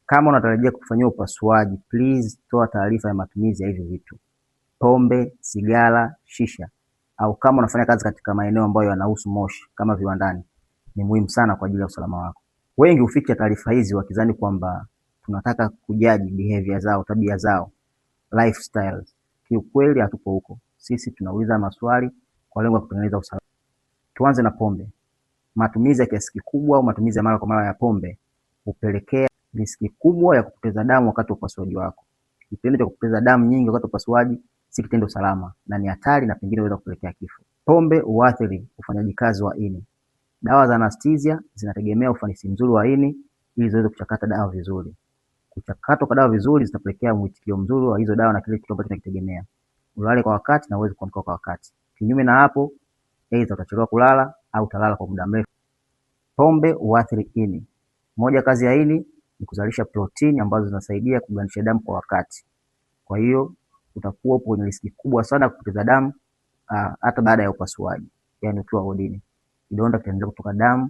Kama unatarajia kufanyiwa upasuaji, please toa taarifa ya matumizi ya hivi vitu: pombe, sigara, shisha, au kama unafanya kazi katika maeneo ambayo yanahusu moshi kama viwandani. Ni muhimu sana kwa ajili ya usalama wako. Wengi huficha taarifa hizi wakizani kwamba tunataka kujaji behavior zao, tabia zao, lifestyles. Kiukweli hatupo huko. Sisi tunauliza maswali kwa lengo la kutengeneza usalama. Tuanze na pombe. Matumizi ya kiasi kikubwa au matumizi ya mara kwa mara ya pombe hupelekea riski kubwa ya kupoteza damu wakati wa upasuaji wako. Kitendo cha kupoteza damu nyingi wakati wa upasuaji si kitendo salama na ni hatari na pengine inaweza kupelekea kifo. Pombe huathiri ufanyaji kazi wa ini. Dawa za anesthesia zinategemea ufanisi mzuri wa ini ili ziweze kuchakata dawa vizuri. Kuchakatwa kwa dawa vizuri zitapelekea mwitikio mzuri wa hizo dawa na kile kitu ambacho tunakitegemea. Ulale kwa wakati na uweze kuamka kwa wakati. Kinyume na hapo, aidha utachelewa kulala au utalala kwa muda mrefu. Pombe huathiri ini. Moja kazi ya ini ni kuzalisha protini ambazo zinasaidia kugandisha damu kwa wakati. Kwa hiyo utakuwa upo kwenye riski kubwa sana kupoteza damu hata baada ya upasuaji, yani ukiwa wodini. Kidonda kitaendelea kutoka damu.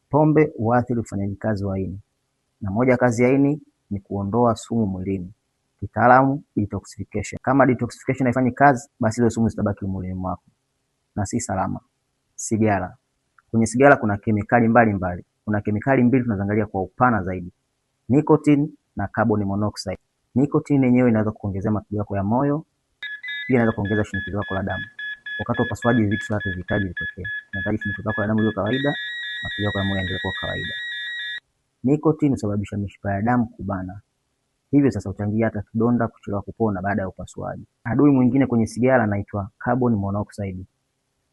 Pombe huathiri ufanyaji kazi wa ini. Na moja kazi ya ini ni kuondoa sumu mwilini. Kitaalamu detoxification. Kama detoxification haifanyi kazi, basi hizo sumu zitabaki mwilini mwako na si salama. Sigara. Kwenye sigara kuna kemikali mbalimbali. Kuna kemikali mbili tunazoangalia kwa upana zaidi: nicotine na carbon monoxide. Nicotine yenyewe inaweza kuongezea mapigo yako ya moyo, pia inaweza kuongeza shinikizo lako la damu. Wakati wa upasuaji vitu vyake vihitaji vitokee. Unahitaji shinikizo lako la damu liwe kawaida, mapigo yako ya moyo yaendelee kuwa kawaida. Nicotine husababisha mishipa ya damu kubana. Hivyo sasa huchangia hata kidonda kuchelewa kupona baada ya upasuaji. Adui mwingine kwenye sigara anaitwa carbon monoxide.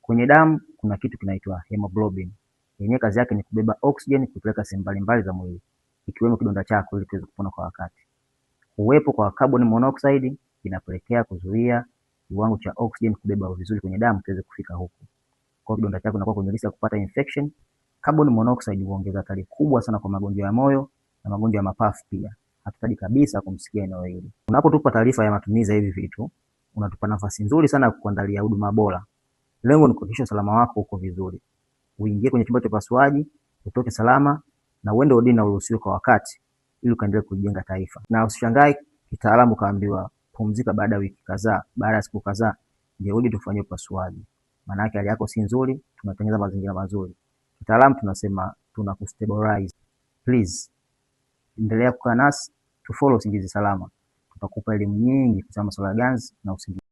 Kwenye damu kuna kitu kinaitwa hemoglobin. Yenyewe kazi yake ni kubeba oxygen kupeleka sehemu mbalimbali za mwili, ikiwemo kidonda chako ili kiweze kupona kwa wakati. Uwepo kwa carbon monoxide inapelekea kuzuia kiwango cha oxygen kubeba vizuri kwenye damu kiweze kufika huko. Kwa kidonda chako kinakuwa kwenye riski ya kupata infection. Carbon monoxide huongeza hatari kubwa sana kwa magonjwa ya moyo na magonjwa ya mapafu pia. Hatutaki kabisa kumsikia eneo hili. Unapotupa taarifa ya matumizi ya hivi vitu, unatupa nafasi nzuri sana ya kukuandalia huduma bora. Lengo ni kuhakikisha usalama wako uko vizuri. Uingie kwenye chumba cha upasuaji, utoke salama na uende wodini na uruhusiwe kwa wakati ili ukaendelee kujenga taifa. Na usishangae kitaalamu kaambiwa pumzika baada ya wiki kadhaa, baada ya siku kadhaa ndio uje tufanye upasuaji. Maana yake hali yako si nzuri, tunatengeneza mazingira mazuri. Kitaalamu tunasema tunakustabilize. Please endelea kukaa nasi, tufollow Usingizi Salama. Tutakupa elimu nyingi kuhusu masuala ya ganzi na usingizi.